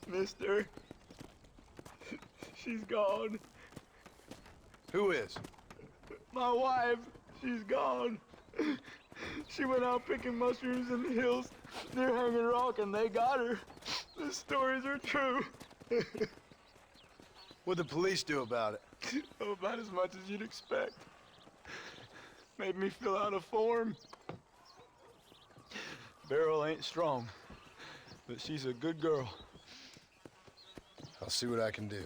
Mister, she's gone. Who is? My wife, she's gone. She went out picking mushrooms in the hills near Hanging Rock and they got her. The stories are true. What'd the police do about it? Oh, about as much as you'd expect. Made me fill out a form. Beryl ain't strong, but she's a good girl. I'll see what I can do.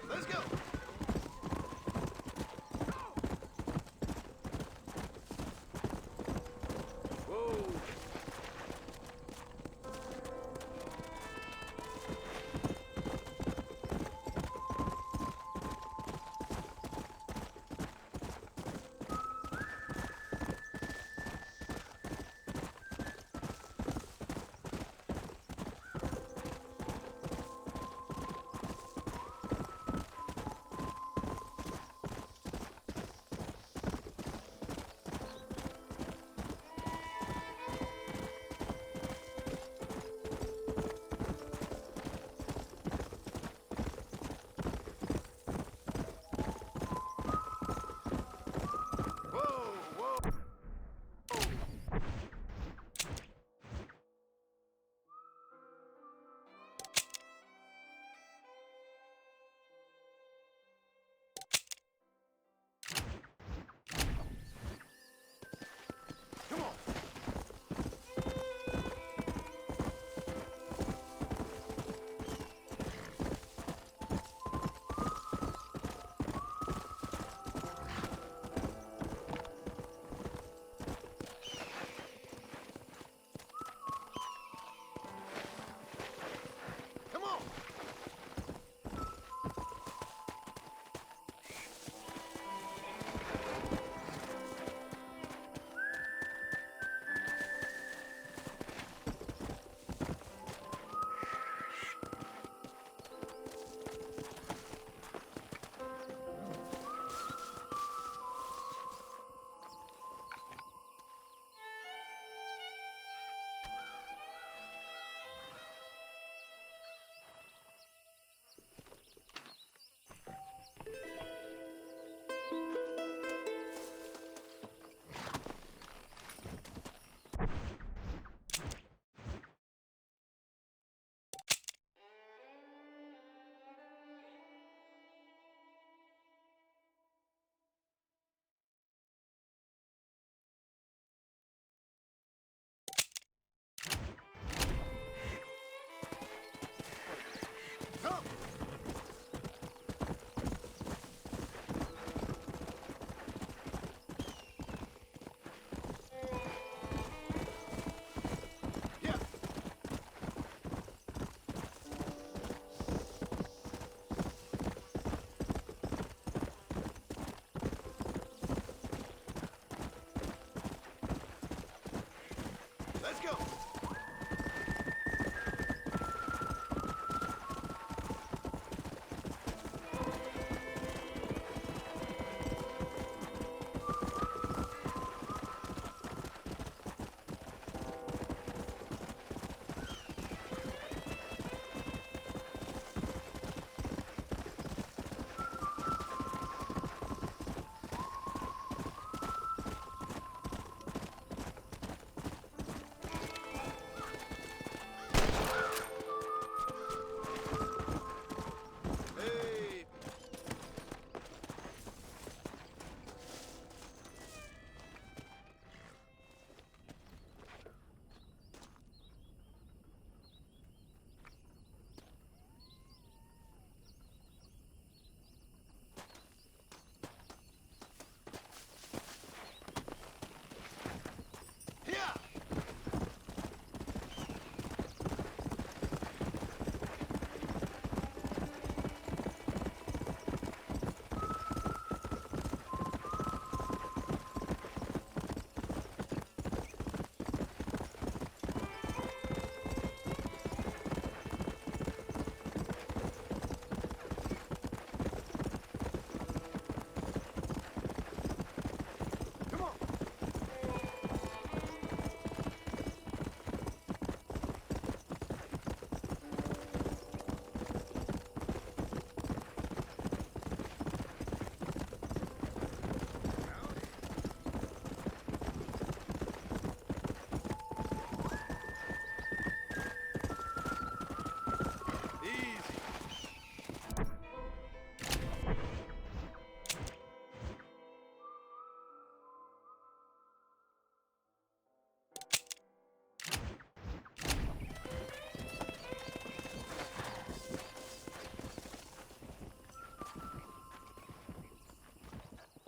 Let's go. Whoa.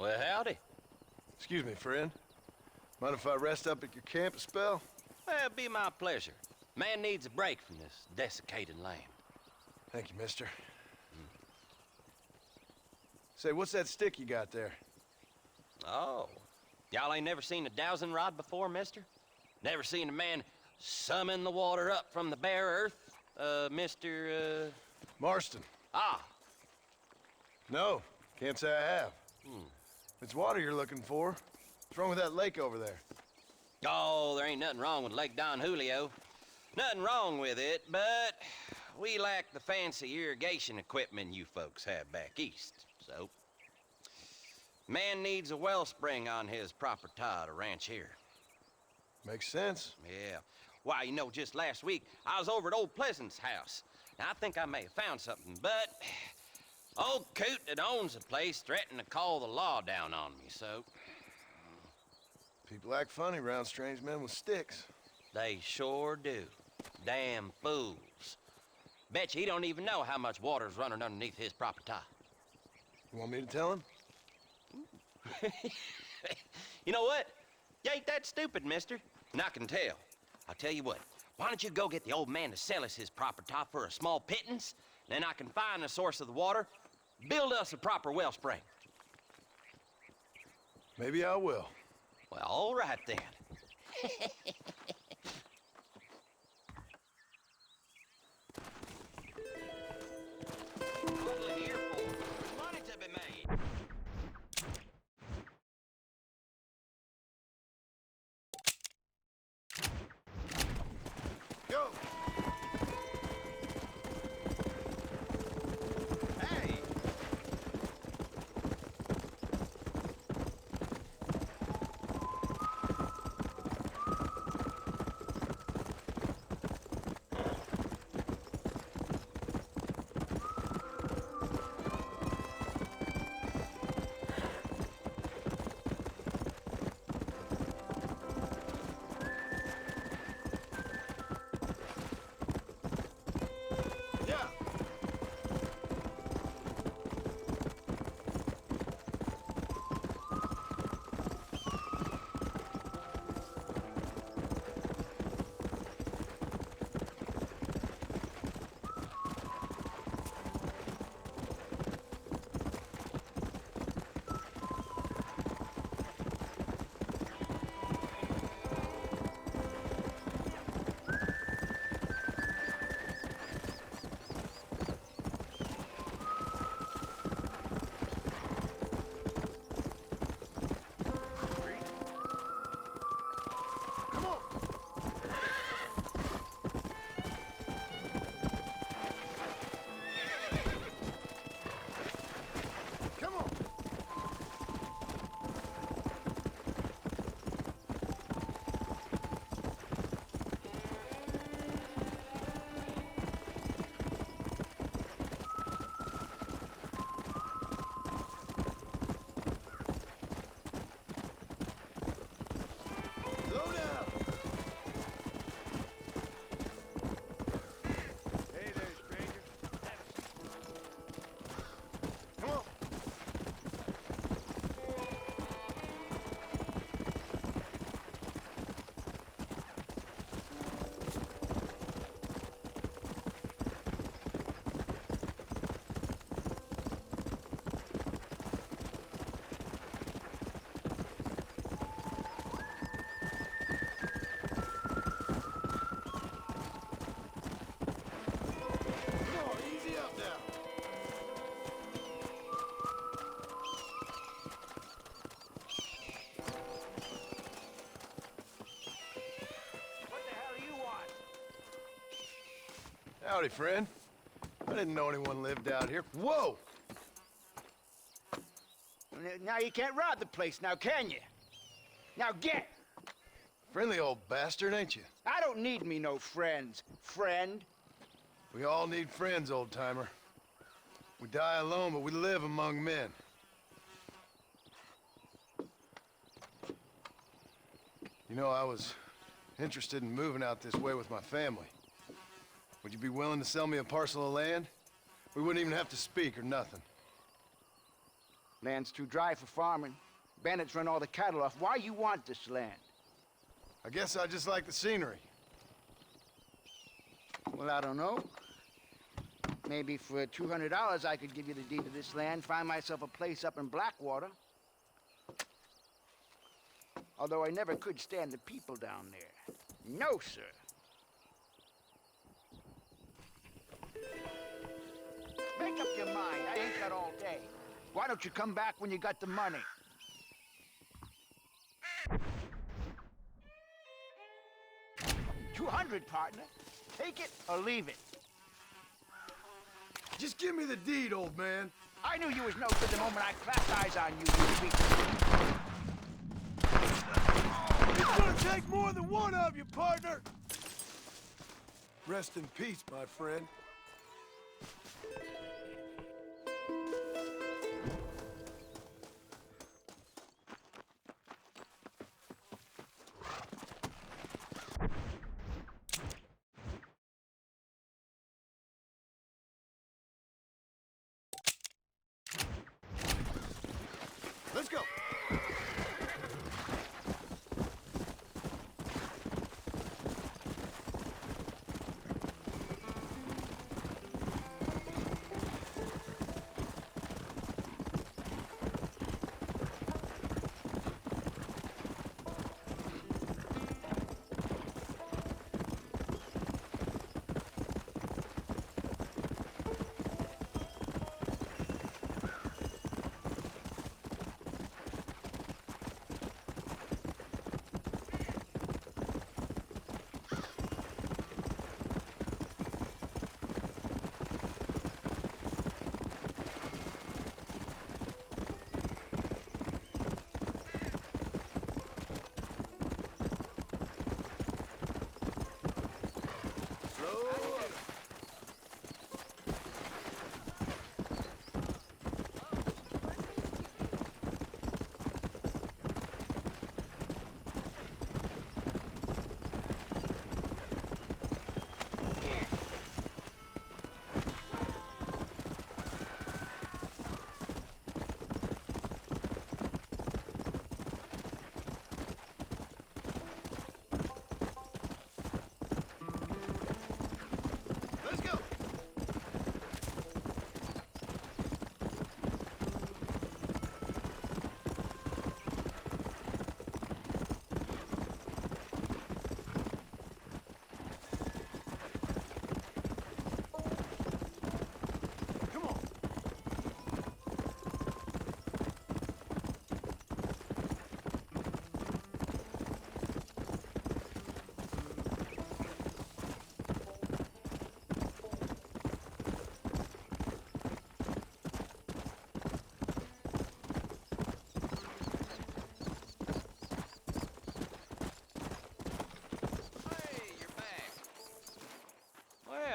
Well, howdy. Excuse me, friend. Mind if I rest up at your camp a spell? Well, it'd be my pleasure. Man needs a break from this desiccated land. Thank you, mister. Say, what's that stick you got there? Oh. Y'all ain't never seen a dowsing rod before, mister? Never seen a man summon the water up from the bare earth? Mr. Marston. Ah. No, can't say I have. It's water you're looking for. What's wrong with that lake over there? Oh, there ain't nothing wrong with Lake Don Julio. Nothing wrong with it, but we lack the fancy irrigation equipment you folks have back east, so... Man needs a wellspring on his property to ranch here. Makes sense. Yeah. Why, you know, just last week, I was over at old Pleasant's house. Now, I think I may have found something, but... Old coot that owns the place threatened to call the law down on me, so... People act funny around strange men with sticks. They sure do. Damn fools. Bet you he don't even know how much water's running underneath his property. You want me to tell him? You know what? You ain't that stupid, mister. And I can tell. I'll tell you what. Why don't you go get the old man to sell us his property for a small pittance? Then I can find the source of the water, build us a proper wellspring. Maybe I will. Well, all right then. Here for money to be made. Go! Hey! Yeah! Come on! Come on! Slow down! Hey there, stranger. Come on! Come on, easy up now. What the hell do you want? Howdy, friend. I didn't know anyone lived out here. Whoa! Now you can't rob the place, now can you? Now get! Friendly old bastard, ain't you? I don't need me no friends, friend. We all need friends, old-timer. We die alone, but we live among men. You know, I was interested in moving out this way with my family. Would you be willing to sell me a parcel of land? We wouldn't even have to speak or nothing. Land's too dry for farming. Bandits run all the cattle off. Why you want this land? I guess I just like the scenery. Well, I don't know. Maybe for $200 I could give you the deed to this land, find myself a place up in Blackwater. Although I never could stand the people down there. No, sir. Make up your mind. I ain't got all day. Why don't you come back when you got the money? $200, partner. Take it or leave it. Just give me the deed, old man. I knew you was no good the moment I clapped eyes on you, you It's gonna take more than one of you, partner! Rest in peace, my friend. Let's go!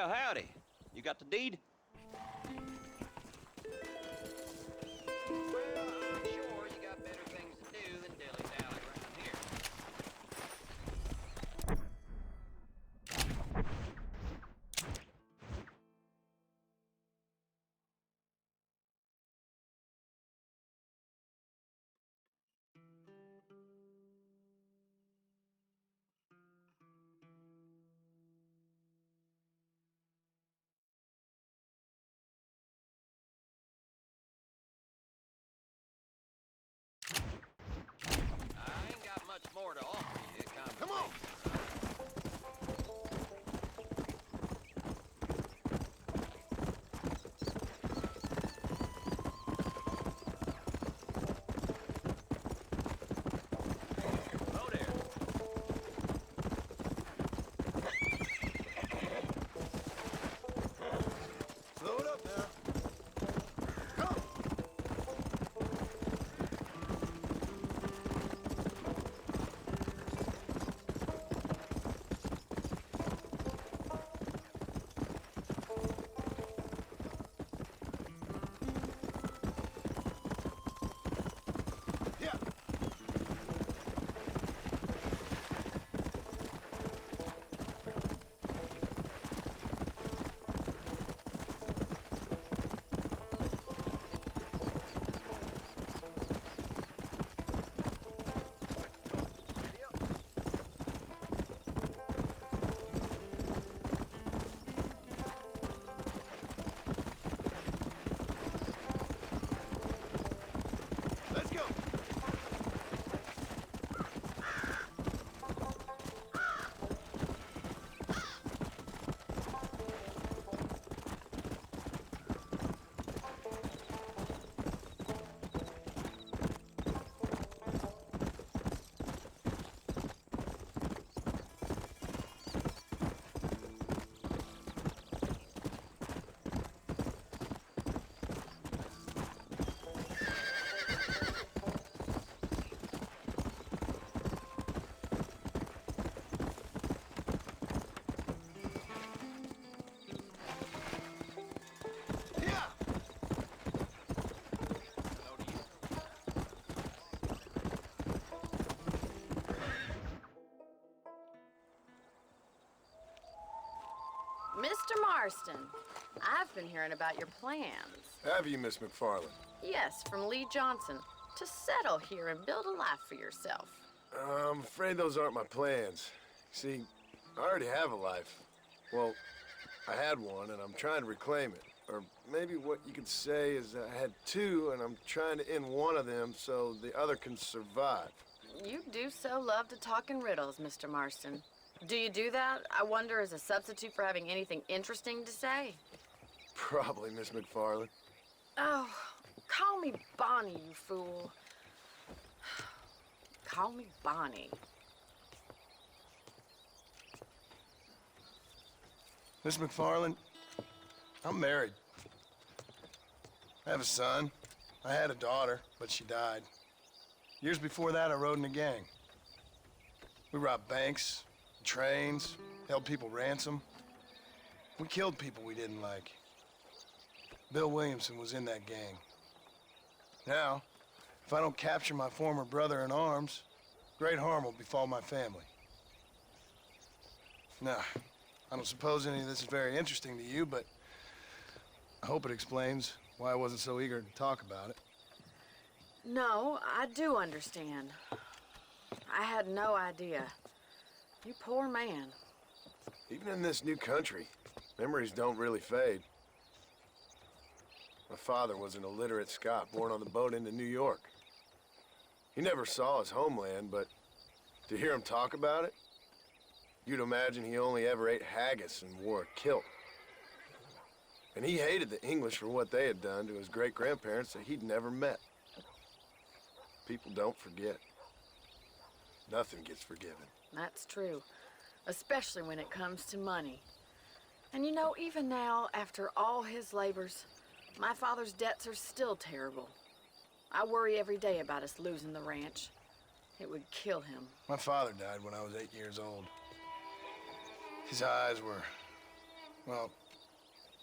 Well, howdy. You got the deed? Marston, I've been hearing about your plans. Have you, Miss McFarland? Yes, from Lee Johnson, to settle here and build a life for yourself. I'm afraid those aren't my plans. See, I already have a life. Well, I had one, and I'm trying to reclaim it. Or maybe what you could say is I had two, and I'm trying to end one of them so the other can survive. You do so love to talk in riddles, Mr. Marston. Do you do that, I wonder, as a substitute for having anything interesting to say? Probably, Miss McFarland. Oh, call me Bonnie, you fool. Call me Bonnie. Miss McFarland, I'm married. I have a son. I had a daughter, but she died. Years before that, I rode in a gang. We robbed banks, trains, held people ransom. We killed people we didn't like. Bill Williamson was in that gang. Now, if I don't capture my former brother in arms, great harm will befall my family. Now, I don't suppose any of this is very interesting to you, but I hope it explains why I wasn't so eager to talk about it. No, I do understand. I had no idea. You poor man. Even in this new country, memories don't really fade. My father was an illiterate Scot born on the boat into New York. He never saw his homeland, but to hear him talk about it, you'd imagine he only ever ate haggis and wore a kilt. And he hated the English for what they had done to his great-grandparents that he'd never met. People don't forget. Nothing gets forgiven. That's true, especially when it comes to money. And you know, even now, after all his labors, my father's debts are still terrible. I worry every day about us losing the ranch. It would kill him. My father died when I was 8 years old. His eyes were, well,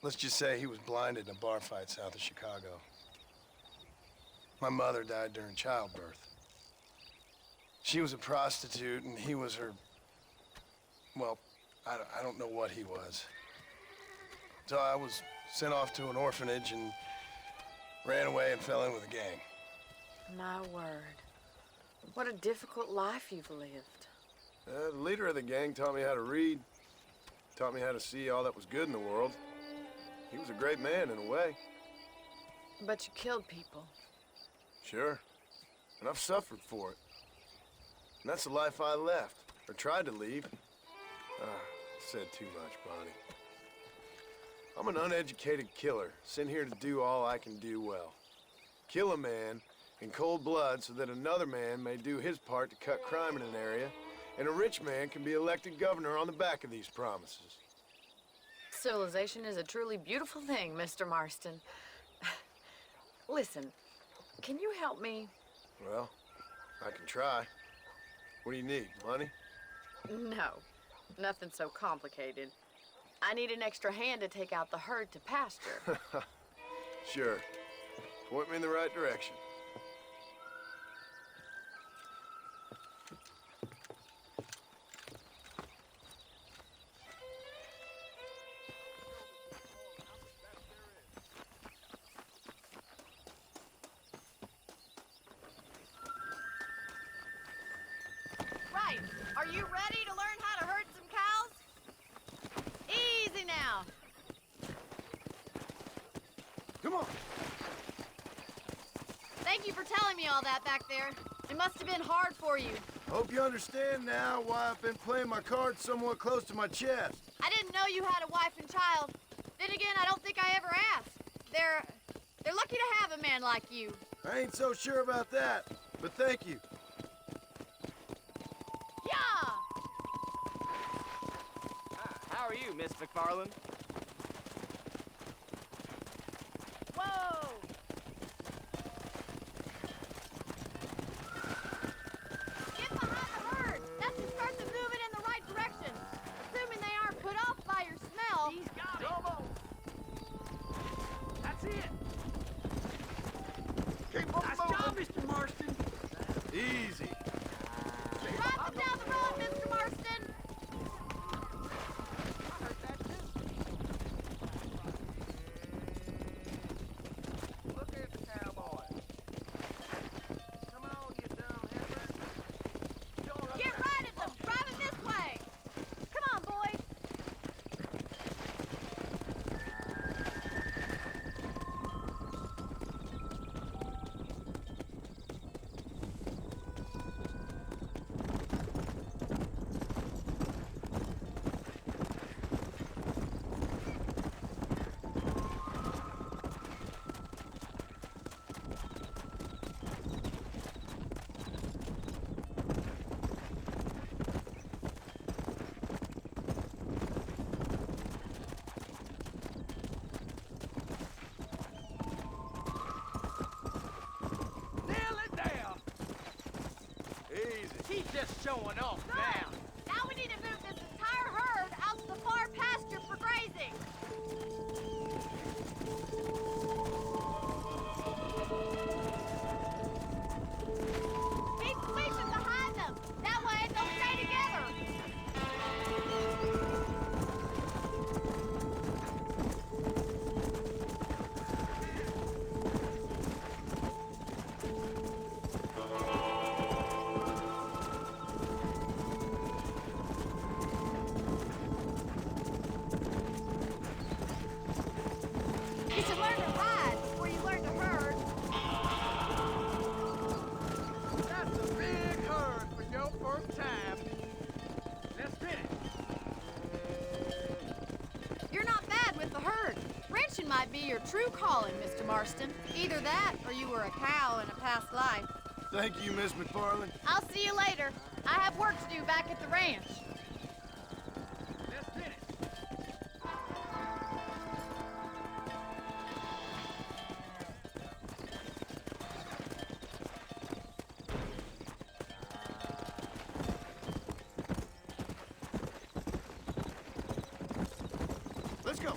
let's just say he was blinded in a bar fight south of Chicago. My mother died during childbirth. She was a prostitute, and he was her, well, I don't know what he was. So I was sent off to an orphanage and ran away and fell in with a gang. My word. What a difficult life you've lived. The leader of the gang taught me how to read, taught me how to see all that was good in the world. He was a great man in a way. But you killed people. Sure. And I've suffered for it. And that's the life I left, or tried to leave. Said too much, Bonnie. I'm an uneducated killer, sent here to do all I can do well. Kill a man in cold blood so that another man may do his part to cut crime in an area, and a rich man can be elected governor on the back of these promises. Civilization is a truly beautiful thing, Mr. Marston. Listen, can you help me? Well, I can try. What do you need, money? No, nothing so complicated. I need an extra hand to take out the herd to pasture. Sure. Point me in the right direction. Right. Are you ready to learn how to herd some cows? Easy now. Come on. Thank you for telling me all that back there. It must have been hard for you. Hope you understand now why I've been playing my cards somewhat close to my chest. I didn't know you had a wife and child. Then again, I don't think I ever asked. They're lucky to have a man like you. I ain't so sure about that, but thank you. Yeah! How are you, Miss McFarland? Whoa! Get behind the herd. That should start them moving in the right direction. Assuming they aren't put off by your smell. He's got it. That's it. Nice job, Mr. Marston. Easy. Drive them down the road, Mr. Marston. showing off now. Now we need to move this entire herd out to the far pasture for grazing. Keep sweeping behind them. That way they'll stay together. You should learn to ride before you learn to herd. That's a big herd for your first time. Let's finish. You're not bad with the herd. Wrenching might be your true calling, Mr. Marston. Either that, or you were a cow in a past life. Thank you, Miss McFarland. I'll see you later. I have work to do back at the ranch. Let's finish. Let's go.